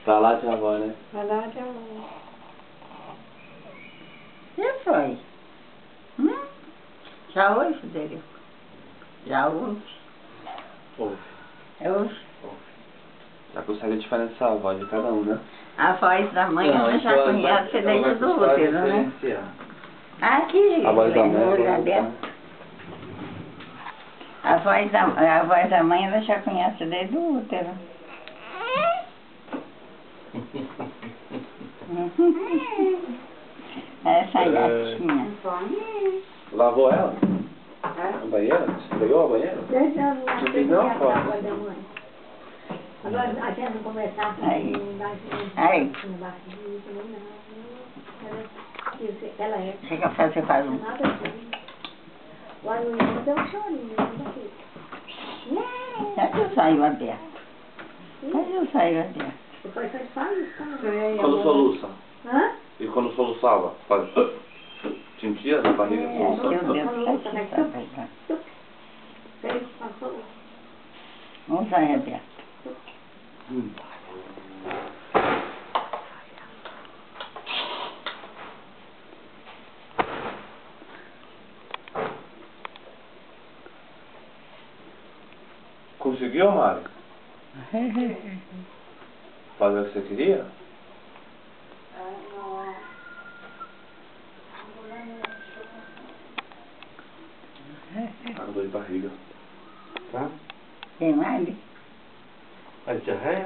Pra lá de avó, né? Pra lá de avó. E foi? Já hoje, Federico? Já hoje? Ouve. É hoje? Já consegue diferenciar a voz de cada um, né? A voz da mãe eu já conheço desde do útero, né? Aqui, A voz da mãe, olho aberto. A voz da mãe ela já conhece desde o útero. Essa gatinha. Lavou ela? No banheiro? Você pegou a banheira? Não tem não, pô. Agora a gente não conversar com Aí. Aí. Chega a fazer barulho. O aluno deu um chorinho. Onde eu saio aberto? Onde eu saio aberto? Depois você faz isso também. Quando soluça? Hã? E quando soluçava? Faz... Sentia na barriga Aqui o soluçando? dedo tá aqui, tá pegando. Fez, passou. Vamos sair aberto. Conseguiu, Mário? Fazer o que você queria? Dor de barriga. Tá? Tem mais? Vai diarreia?